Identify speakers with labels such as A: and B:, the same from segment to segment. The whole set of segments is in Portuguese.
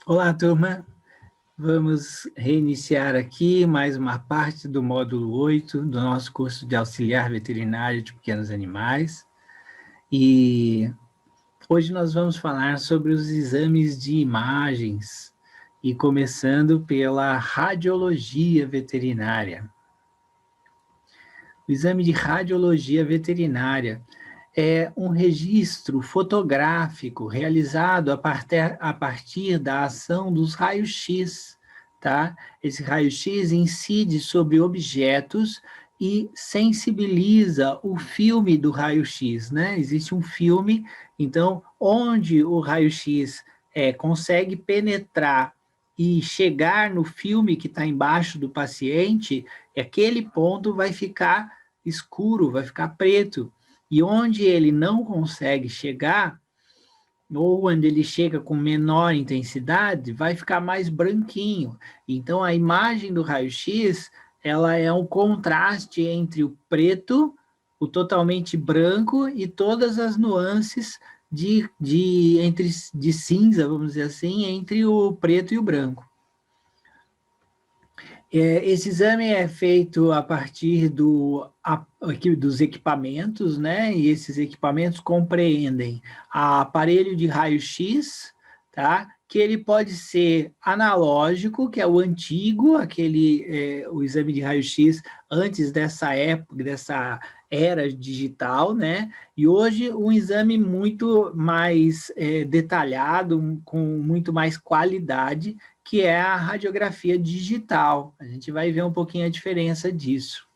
A: Olá, turma. Vamos reiniciar aqui mais uma parte do módulo 8 do nosso curso de auxiliar veterinário de pequenos animais. E hoje nós vamos falar sobre os exames de imagens, e começando pela radiologia veterinária. O exame de radiologia veterinária é um registro fotográfico realizado a partir da ação dos raios-x, tá? Esse raio-x incide sobre objetos e sensibiliza o filme do raio-x, né? Existe um filme, então, onde o raio-x consegue penetrar e chegar no filme que está embaixo do paciente, aquele ponto vai ficar escuro, vai ficar preto. E onde ele não consegue chegar, ou onde ele chega com menor intensidade, vai ficar mais branquinho. Então, a imagem do raio-x, ela é um contraste entre o preto, o totalmente branco e todas as nuances de cinza, vamos dizer assim, entre o preto e o branco. Esse exame é feito a partir dos equipamentos, né? E esses equipamentos compreendem aparelho de raio-x, tá? Que ele pode ser analógico, que é o antigo, o exame de raio-x antes dessa época, dessa era digital, né? E hoje um exame muito mais detalhado, com muito mais qualidade, que é a radiografia digital. A gente vai ver um pouquinho a diferença disso.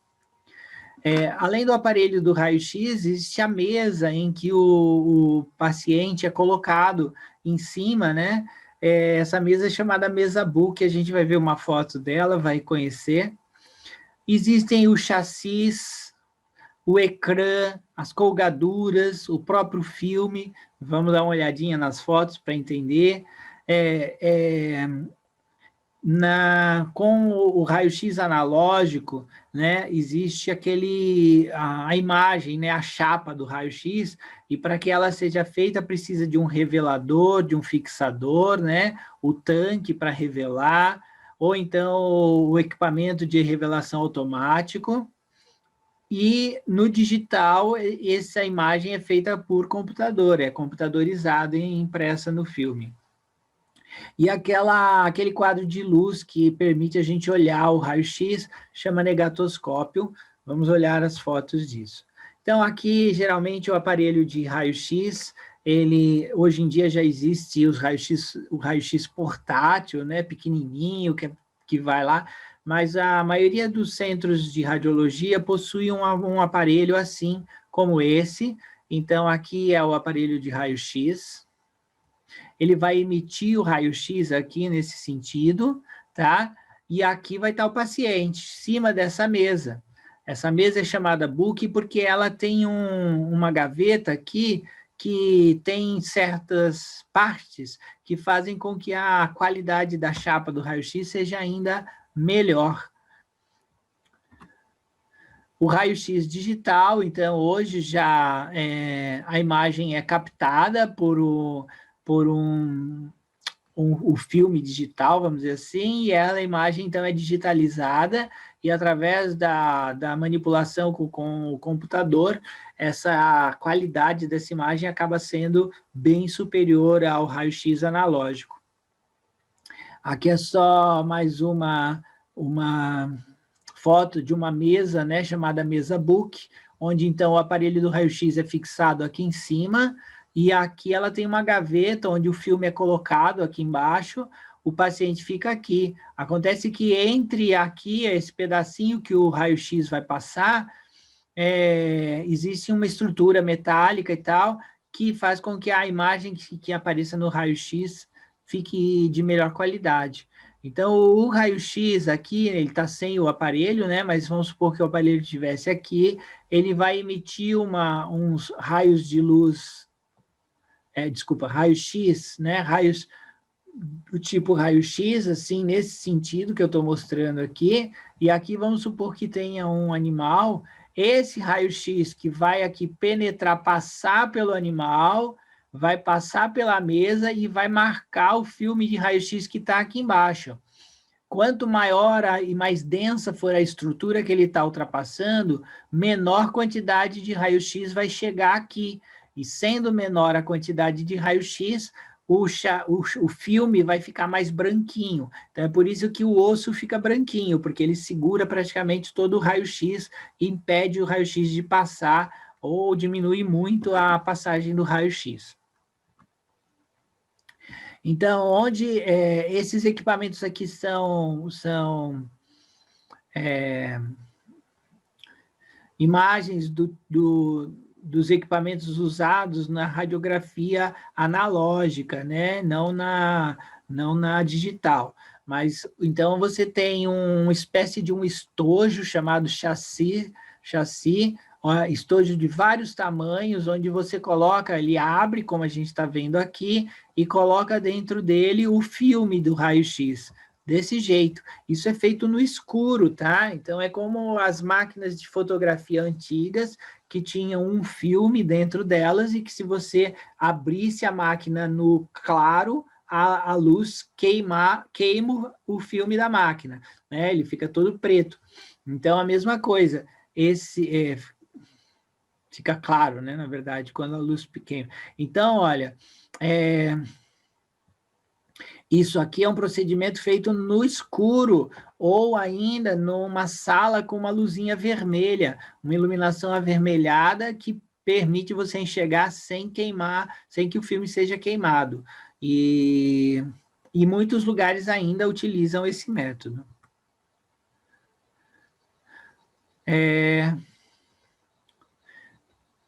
A: Além do aparelho do raio-x, existe a mesa em que o paciente é colocado em cima, né? Essa mesa é chamada mesa book, a gente vai ver uma foto dela, vai conhecer. Existem o chassis, o ecrã, as colgaduras, o próprio filme. Vamos dar uma olhadinha nas fotos para entender. Com o raio-x analógico, né, existe a imagem, né, a chapa do raio-x, e para que ela seja feita precisa de um revelador, de um fixador, né, o tanque para revelar, ou então o equipamento de revelação automático. E no digital, essa imagem é feita por computador, é computadorizada e impressa no filme. E aquele quadro de luz que permite a gente olhar o raio-x chama negatoscópio. Vamos olhar as fotos disso. Então, aqui, geralmente, o aparelho de raio-x, hoje em dia já existe o raio-x portátil, né, pequenininho, que vai lá, mas a maioria dos centros de radiologia possui um aparelho assim, como esse. Então, aqui é o aparelho de raio-x, ele vai emitir o raio-x aqui nesse sentido, tá? E aqui vai estar o paciente, em cima dessa mesa. Essa mesa é chamada book porque ela tem uma gaveta aqui que tem certas partes que fazem com que a qualidade da chapa do raio-x seja ainda melhor. O raio-x digital, então, hoje já a imagem é captada por o filme digital, vamos dizer assim, e a imagem, então, é digitalizada, e através da manipulação com o computador, essa qualidade dessa imagem acaba sendo bem superior ao raio-x analógico. Aqui é só mais uma foto de uma mesa, né, chamada mesa book, onde então o aparelho do raio-x é fixado aqui em cima, e aqui ela tem uma gaveta onde o filme é colocado aqui embaixo, o paciente fica aqui. Acontece que entre aqui, esse pedacinho que o raio-x vai passar, existe uma estrutura metálica e tal, que faz com que a imagem que apareça no raio-x fique de melhor qualidade. Então, o raio-x aqui, ele está sem o aparelho, né? Mas vamos supor que o aparelho estivesse aqui, ele vai emitir uns raios de luz, raio-x, né? Raios do tipo raio-x, assim, nesse sentido que eu estou mostrando aqui, e aqui vamos supor que tenha um animal, esse raio-x que vai aqui penetrar, passar pelo animal, vai passar pela mesa e vai marcar o filme de raio-x que está aqui embaixo. Quanto maior e mais densa for a estrutura que ele está ultrapassando, menor quantidade de raio-x vai chegar aqui. E sendo menor a quantidade de raio-x, o filme vai ficar mais branquinho. Então, é por isso que o osso fica branquinho, porque ele segura praticamente todo o raio-x e impede o raio-x de passar ou diminui muito a passagem do raio-x. Então, onde esses equipamentos aqui são imagens dos equipamentos usados na radiografia analógica, né? Não na digital. Mas, então, você tem uma espécie de um estojo chamado chassi, estojo de vários tamanhos, onde você coloca, ele abre, como a gente está vendo aqui, e coloca dentro dele o filme do raio-x, desse jeito. Isso é feito no escuro, tá? Então, é como as máquinas de fotografia antigas, que tinham um filme dentro delas, e que se você abrisse a máquina no claro, a luz queima o filme da máquina, né? Ele fica todo preto. Então, a mesma coisa, fica claro, né, na verdade, quando a luz pequena. Então, olha, isso aqui é um procedimento feito no escuro, ou ainda numa sala com uma luzinha vermelha, uma iluminação avermelhada que permite você enxergar sem queimar, sem que o filme seja queimado. E muitos lugares ainda utilizam esse método.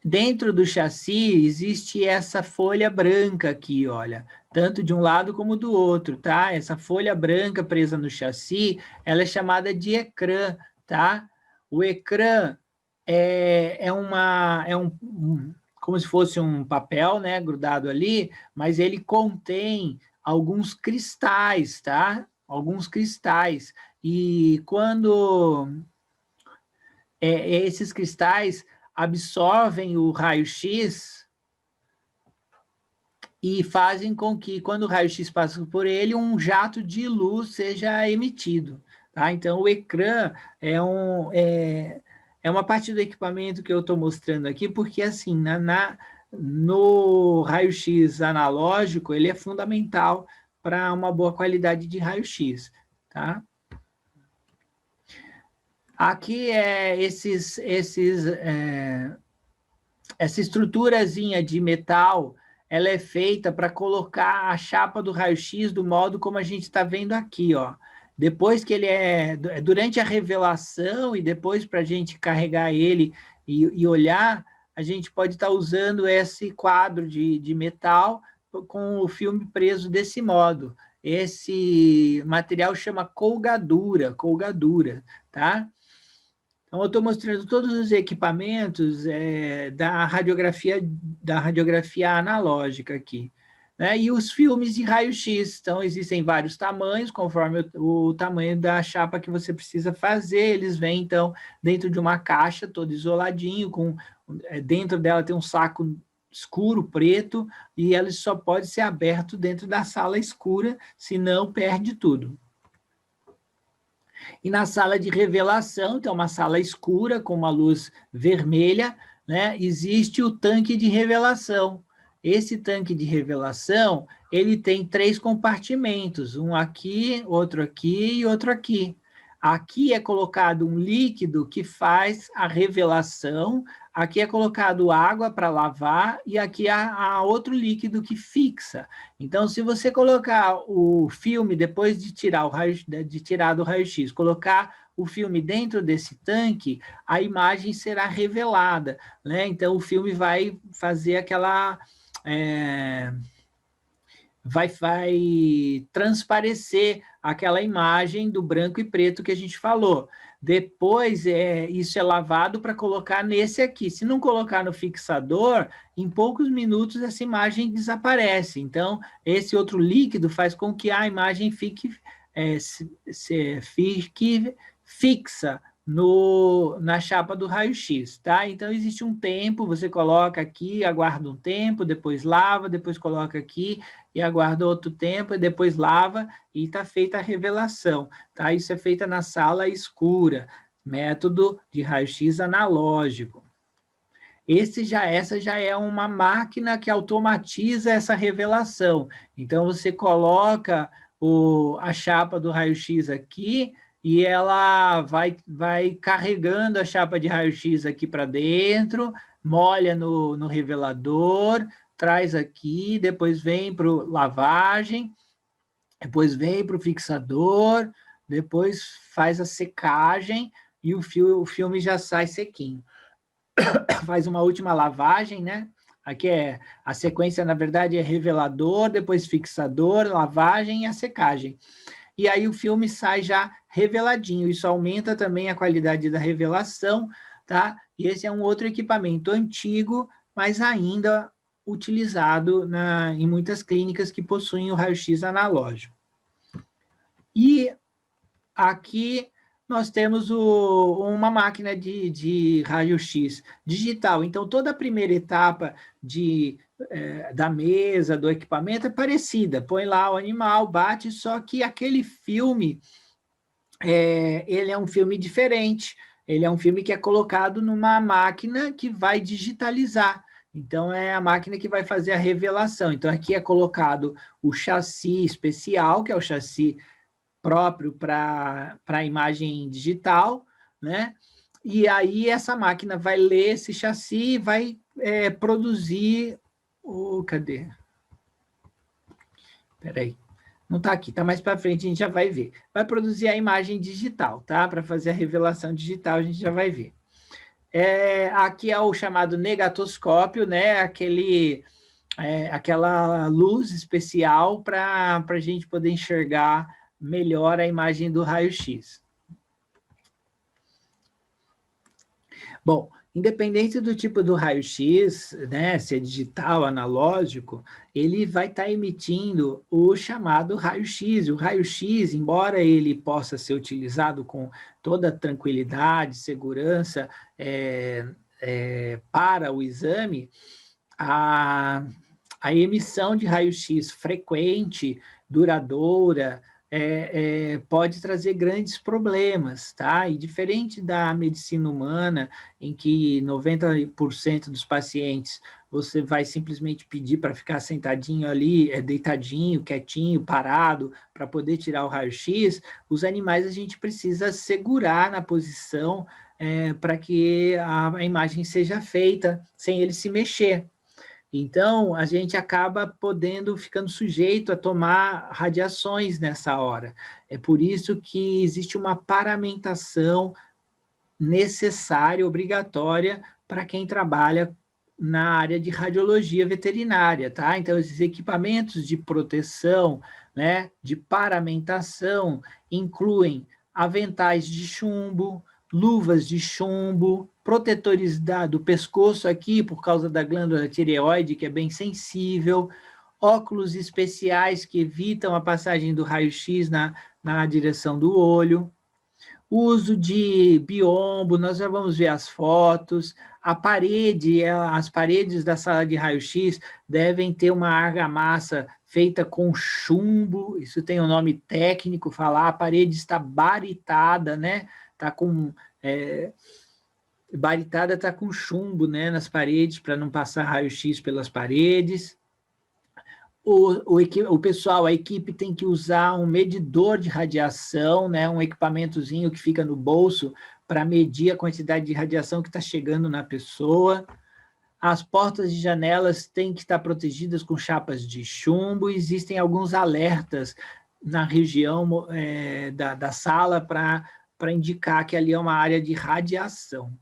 A: Dentro do chassi existe essa folha branca aqui, olha, tanto de um lado como do outro, tá? Essa folha branca presa no chassi, ela é chamada de ecrã, tá? O ecrã como se fosse um papel, né, grudado ali, mas ele contém alguns cristais, tá? Alguns cristais. E quando esses cristais absorvem o raio-x e fazem com que, quando o raio-x passa por ele, um jato de luz seja emitido. Tá? Então, o ecrã é uma parte do equipamento que eu estou mostrando aqui, porque, assim, no raio-x analógico, ele é fundamental para uma boa qualidade de raio-x. Tá? Aqui essa estruturazinha de metal, ela é feita para colocar a chapa do raio-x do modo como a gente está vendo aqui, ó. Depois que ele durante a revelação e depois para a gente carregar ele e olhar, a gente pode estar usando esse quadro de metal com o filme preso desse modo. Esse material chama colgadura, tá? Então, eu estou mostrando todos os equipamentos da radiografia analógica aqui. Né? E os filmes de raio-x. Então, existem vários tamanhos, conforme o tamanho da chapa que você precisa fazer. Eles vêm, então, dentro de uma caixa, todo isoladinho, dentro dela tem um saco escuro, preto, e ele só pode ser aberto dentro da sala escura, senão perde tudo. E na sala de revelação, então uma sala escura com uma luz vermelha, né, existe o tanque de revelação. Esse tanque de revelação, ele tem 3 compartimentos, um aqui, outro aqui e outro aqui. Aqui é colocado um líquido que faz a revelação, aqui é colocado água para lavar e aqui há outro líquido que fixa. Então, se você colocar o filme, depois de tirar do raio-x, colocar o filme dentro desse tanque, a imagem será revelada, né? Então, o filme vai fazer aquela... vai transparecer aquela imagem do branco e preto que a gente falou. Depois, isso é lavado para colocar nesse aqui. Se não colocar no fixador, em poucos minutos essa imagem desaparece. Então, esse outro líquido faz com que a imagem fique fixa na chapa do raio-x, tá? Então, existe um tempo, você coloca aqui, aguarda um tempo, depois lava, depois coloca aqui e aguarda outro tempo, e depois lava, e está feita a revelação, tá? Isso é feita na sala escura, método de raio-x analógico. Essa já é uma máquina que automatiza essa revelação. Então, você coloca a chapa do raio-x aqui, e ela vai carregando a chapa de raio-x aqui para dentro, molha no revelador, traz aqui, depois vem para lavagem, depois vem para o fixador, depois faz a secagem e o filme já sai sequinho. Faz uma última lavagem, né? Aqui a sequência, na verdade, é revelador, depois fixador, lavagem e a secagem. E aí o filme sai já reveladinho. Isso aumenta também a qualidade da revelação, tá? E esse é um outro equipamento antigo, mas ainda utilizado em muitas clínicas que possuem o raio-x analógico. E aqui nós temos uma máquina de raio-x digital. Então, toda a primeira etapa da mesa, do equipamento, é parecida. Põe lá o animal, bate, só que aquele filme, ele é um filme diferente. Ele é um filme que é colocado numa máquina que vai digitalizar. Então, é a máquina que vai fazer a revelação. Então, aqui é colocado o chassi especial, que é o chassi próprio para a imagem digital, né? E aí essa máquina vai ler esse chassi e vai produzir cadê? Peraí, não está aqui, está mais para frente, a gente já vai ver. Vai produzir a imagem digital, tá? Para fazer a revelação digital, a gente já vai ver. Aqui é o chamado negatoscópio, né? Aquela luz especial para a gente poder enxergar melhor a imagem do raio-x. Bom, independente do tipo do raio-x, né, se é digital, analógico, ele vai estar emitindo o chamado raio-x. O raio-x, embora ele possa ser utilizado com toda tranquilidade, segurança para o exame, a emissão de raio-x frequente, duradoura, pode trazer grandes problemas, tá? E diferente da medicina humana, em que 90% dos pacientes você vai simplesmente pedir para ficar sentadinho ali, deitadinho, quietinho, parado, para poder tirar o raio-x, os animais a gente precisa segurar na posição para que a imagem seja feita sem ele se mexer. Então, a gente acaba ficando sujeito a tomar radiações nessa hora. É por isso que existe uma paramentação necessária, obrigatória, para quem trabalha na área de radiologia veterinária, tá? Então, esses equipamentos de proteção, né, de paramentação, incluem aventais de chumbo, luvas de chumbo, protetores do pescoço aqui, por causa da glândula tireoide, que é bem sensível, óculos especiais que evitam a passagem do raio-x na direção do olho, uso de biombo, nós já vamos ver as fotos, as paredes da sala de raio-x devem ter uma argamassa feita com chumbo, isso tem um nome técnico, falar, a parede está baritada, né? Está com... baritada está com chumbo, né, nas paredes, para não passar raio-x pelas paredes. O pessoal, a equipe tem que usar um medidor de radiação, né, um equipamentozinho que fica no bolso para medir a quantidade de radiação que está chegando na pessoa. As portas e janelas têm que estar protegidas com chapas de chumbo. Existem alguns alertas na região da sala para indicar que ali é uma área de radiação.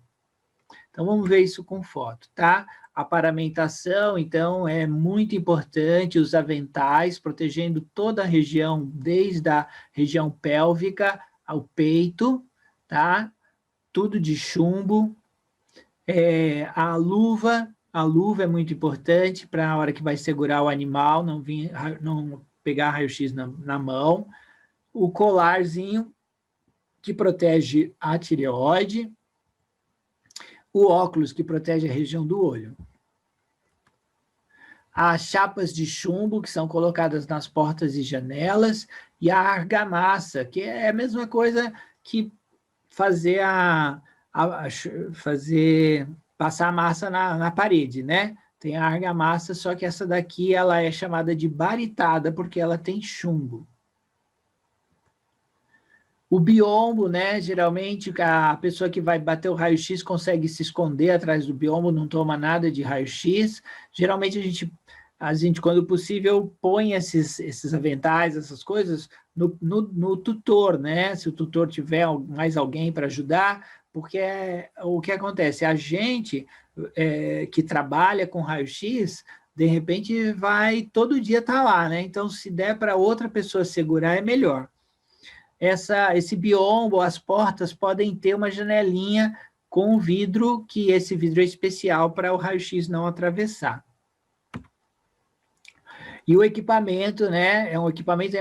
A: Então, vamos ver isso com foto, tá? A paramentação, então, é muito importante, os aventais, protegendo toda a região, desde a região pélvica ao peito, tá? Tudo de chumbo. A luva é muito importante para a hora que vai segurar o animal, não pegar raio-x na mão. O colarzinho que protege a tireoide, o óculos, que protege a região do olho. As chapas de chumbo, que são colocadas nas portas e janelas, e a argamassa, que é a mesma coisa que fazer fazer passar a massa na parede, né? Tem a argamassa, só que essa daqui ela é chamada de baritada, porque ela tem chumbo. O biombo, né? Geralmente a pessoa que vai bater o raio-x consegue se esconder atrás do biombo, não toma nada de raio-x. Geralmente a gente, quando possível, põe esses aventais, essas coisas, no tutor, né? Se o tutor tiver mais alguém para ajudar, porque o que acontece? A gente que trabalha com raio-x, de repente vai todo dia estar lá, né? Então, se der para outra pessoa segurar, é melhor. Esse biombo, as portas podem ter uma janelinha com vidro, que esse vidro é especial para o raio-x não atravessar. E o equipamento, né, é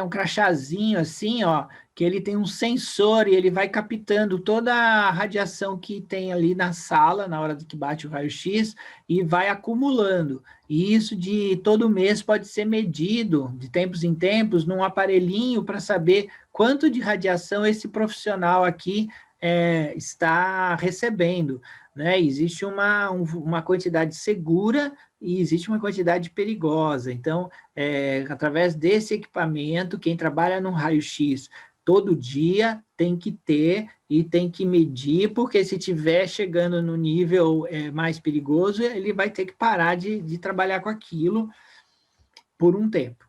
A: um crachazinho assim, ó, que ele tem um sensor e ele vai captando toda a radiação que tem ali na sala, na hora que bate o raio-x, e vai acumulando. E isso de todo mês pode ser medido, de tempos em tempos, num aparelhinho para saber quanto de radiação esse profissional aqui está recebendo. Né? Existe uma quantidade segura e existe uma quantidade perigosa. Então, através desse equipamento, quem trabalha no raio-x todo dia tem que ter e tem que medir, porque se estiver chegando no nível mais perigoso, ele vai ter que parar de trabalhar com aquilo por um tempo.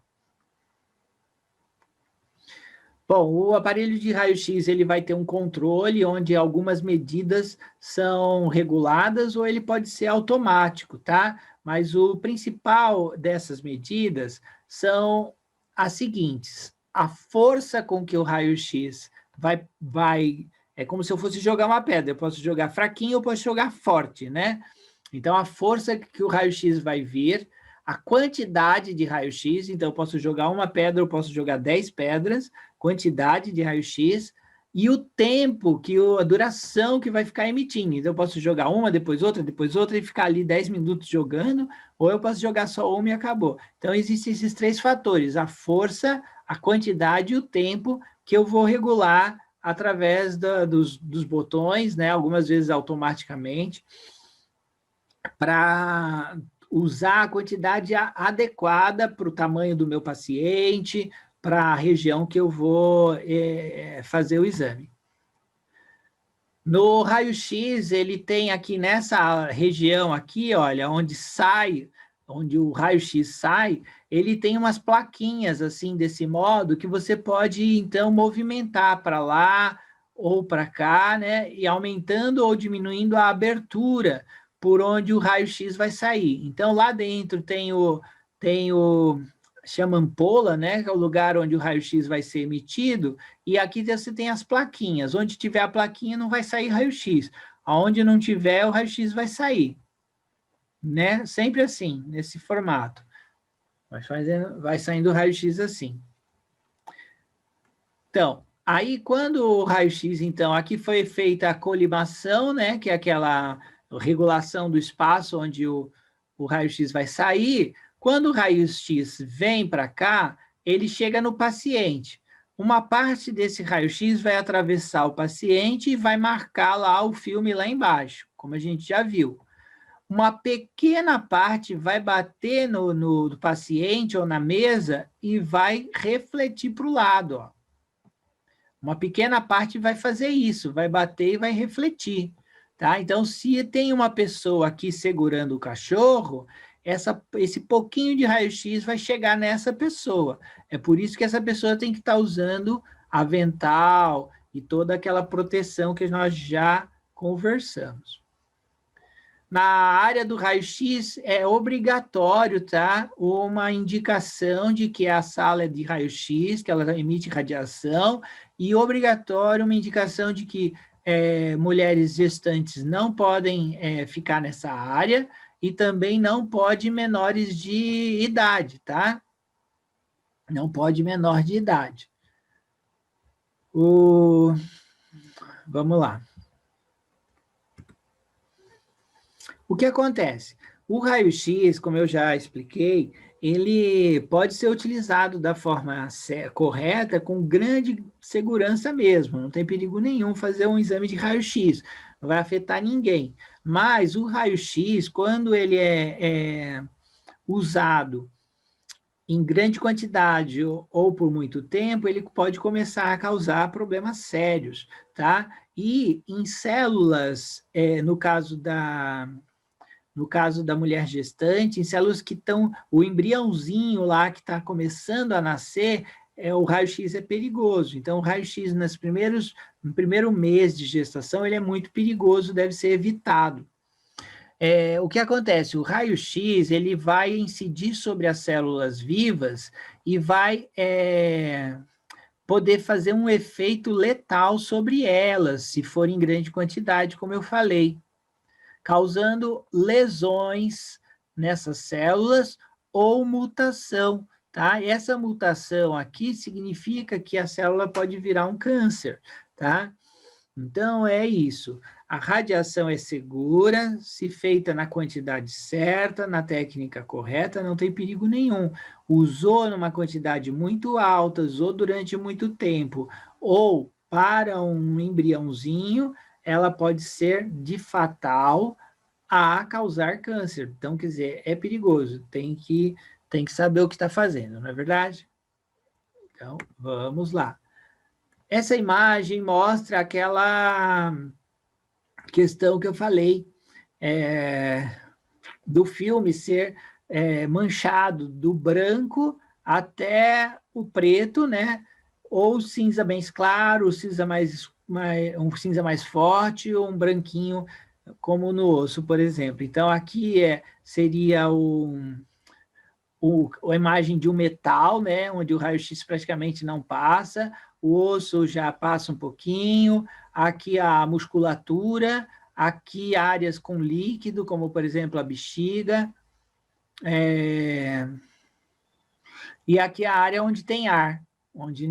A: Bom, o aparelho de raio-x ele vai ter um controle onde algumas medidas são reguladas ou ele pode ser automático, tá? Mas o principal dessas medidas são as seguintes: a força com que o raio-x vai é como se eu fosse jogar uma pedra. Eu posso jogar fraquinho, eu posso jogar forte, né? Então a força que o raio-x vai vir, a quantidade de raio-x, então eu posso jogar uma pedra, eu posso jogar 10 pedras, quantidade de raio-x, e o tempo, a duração que vai ficar emitindo. Então eu posso jogar uma, depois outra, e ficar ali 10 minutos jogando, ou eu posso jogar só uma e acabou. Então existem esses três fatores: a força, a quantidade e o tempo, que eu vou regular através dos botões, né? Algumas vezes automaticamente, para usar a quantidade adequada para o tamanho do meu paciente, para a região que eu vou fazer o exame. No raio-x, ele tem aqui nessa região aqui, olha, onde o raio-x sai, ele tem umas plaquinhas assim, desse modo, que você pode, então, movimentar para lá ou para cá, né? E aumentando ou diminuindo a abertura por onde o raio-x vai sair. Então, lá dentro tem o chama ampola, né, que é o lugar onde o raio-x vai ser emitido, e aqui você tem as plaquinhas. Onde tiver a plaquinha não vai sair raio-x. Aonde não tiver, o raio-x vai sair. Né? Sempre assim, nesse formato. Vai saindo o raio-x assim. Então, aí quando o raio-x, então, aqui foi feita a colimação, né, que é aquela regulação do espaço onde o raio-x vai sair. Quando o raio-x vem para cá, ele chega no paciente. Uma parte desse raio-x vai atravessar o paciente e vai marcar lá o filme lá embaixo, como a gente já viu. Uma pequena parte vai bater no paciente ou na mesa e vai refletir para o lado, ó. Uma pequena parte vai fazer isso, vai bater e vai refletir, tá? Então, se tem uma pessoa aqui segurando o cachorro, esse pouquinho de raio-x vai chegar nessa pessoa. É por isso que essa pessoa tem que estar usando avental e toda aquela proteção que nós já conversamos. Na área do raio-x é obrigatório, tá? Uma indicação de que a sala é de raio-x, que ela emite radiação, e obrigatório uma indicação de que mulheres gestantes não podem ficar nessa área, e também não pode menores de idade, tá? Não pode menor de idade. vamos lá. O que acontece? O raio-x, como eu já expliquei, ele pode ser utilizado da forma correta, com grande segurança mesmo, não tem perigo nenhum fazer um exame de raio-x, não vai afetar ninguém. Mas o raio-x, quando ele é usado em grande quantidade ou por muito tempo, ele pode começar a causar problemas sérios, tá? E em células, no caso da mulher gestante, em células que estão, o embriãozinho lá que está começando a nascer, o raio-x é perigoso. Então, o raio-x no primeiro mês de gestação, ele é muito perigoso, deve ser evitado. O que acontece? O raio-x, ele vai incidir sobre as células vivas e vai poder fazer um efeito letal sobre elas, se for em grande quantidade, como eu falei, causando lesões nessas células ou mutação, tá? Essa mutação aqui significa que a célula pode virar um câncer, tá? Então, é isso. A radiação é segura, se feita na quantidade certa, na técnica correta, não tem perigo nenhum. Usou numa quantidade muito alta, usou durante muito tempo, ou para um embriãozinho, ela pode ser de fatal a causar câncer. Então, quer dizer, é perigoso, tem que saber o que está fazendo, não é verdade? Então, vamos lá. Essa imagem mostra aquela questão que eu falei, do filme ser manchado do branco até o preto, né? Ou cinza bem claro, cinza um cinza mais forte, ou um branquinho, como no osso, por exemplo. Então, aqui seria a imagem de um metal, né, onde o raio-x praticamente não passa, o osso já passa um pouquinho, aqui a musculatura, aqui áreas com líquido, como, por exemplo, a bexiga, e aqui a área onde tem ar, onde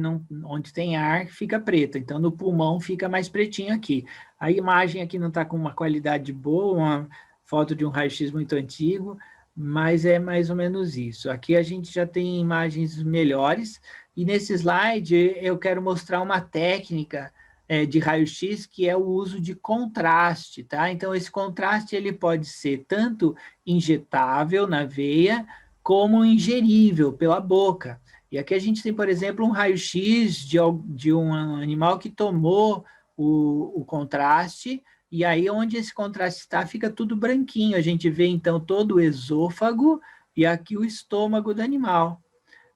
A: tem ar fica preto, então no pulmão fica mais pretinho aqui. A imagem aqui não está com uma qualidade boa, uma foto de um raio-x muito antigo, mas é mais ou menos isso. Aqui a gente já tem imagens melhores, e nesse slide eu quero mostrar uma técnica de raio-x, que é o uso de contraste, tá? Então, esse contraste ele pode ser tanto injetável na veia, como ingerível pela boca. E aqui a gente tem, por exemplo, um raio-x de um animal que tomou o contraste, e aí onde esse contraste está, fica tudo branquinho. A gente vê, então, todo o esôfago e aqui o estômago do animal.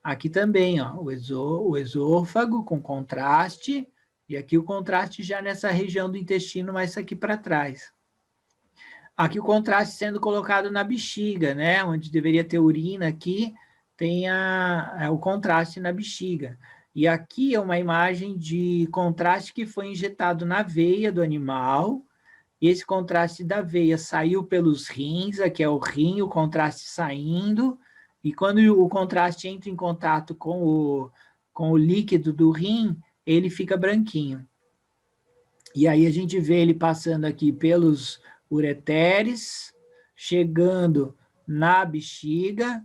A: Aqui também, ó, o esôfago com contraste, e aqui o contraste já nessa região do intestino, mais aqui para trás. Aqui o contraste sendo colocado na bexiga, né? Onde deveria ter urina, aqui tem o contraste na bexiga. E aqui é uma imagem de contraste que foi injetado na veia do animal. E esse contraste da veia saiu pelos rins, aqui é o rim, o contraste saindo. E quando o contraste entra em contato com o líquido do rim, ele fica branquinho. E aí a gente vê ele passando aqui pelos ureteres, chegando na bexiga,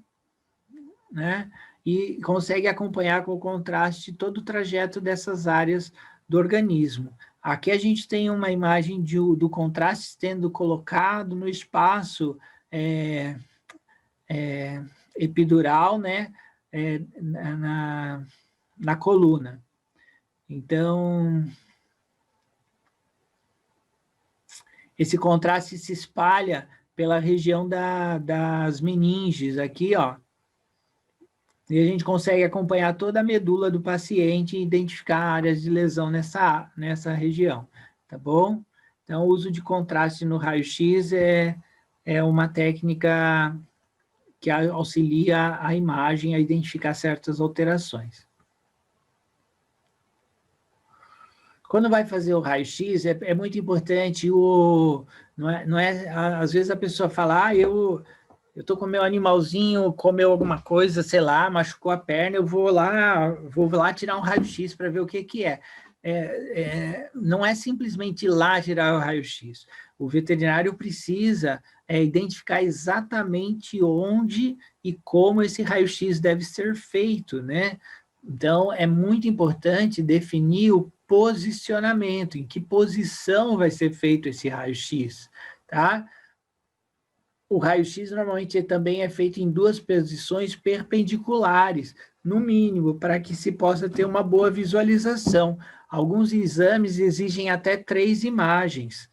A: né? E consegue acompanhar com o contraste todo o trajeto dessas áreas do organismo. Aqui a gente tem uma imagem do contraste sendo colocado no espaço epidural, né? Na coluna. Então, esse contraste se espalha pela região das meninges aqui, ó. E a gente consegue acompanhar toda a medula do paciente e identificar áreas de lesão nessa região, tá bom? Então, o uso de contraste no raio-x é uma técnica que auxilia a imagem a identificar certas alterações. Quando vai fazer o raio-x, é muito importante, às vezes a pessoa fala, eu estou com meu animalzinho, comeu alguma coisa, sei lá, machucou a perna, eu vou lá tirar um raio-x para ver o que é. não é simplesmente ir lá tirar o raio-x. O veterinário precisa identificar exatamente onde e como esse raio-x deve ser feito, né? Então, é muito importante definir o posicionamento, em que posição vai ser feito esse raio-x, tá? O raio-x normalmente também é feito em 2 posições perpendiculares, no mínimo, para que se possa ter uma boa visualização. Alguns exames exigem até 3 imagens.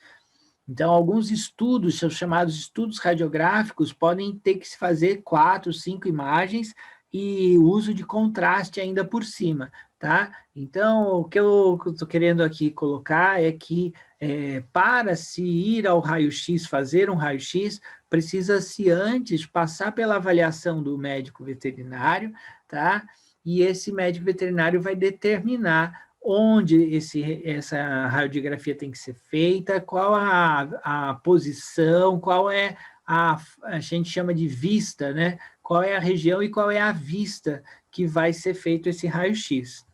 A: Então, alguns estudos, são chamados estudos radiográficos, podem ter que se fazer 4, 5 imagens e uso de contraste ainda por cima, tá? Então, o que eu estou querendo aqui colocar é que para se ir ao raio-x, fazer um raio-x, precisa-se antes passar pela avaliação do médico veterinário, tá? E esse médico veterinário vai determinar onde essa radiografia tem que ser feita, qual a posição, qual é a gente chama de vista, né? Qual é a região e qual é a vista que vai ser feito esse raio-x.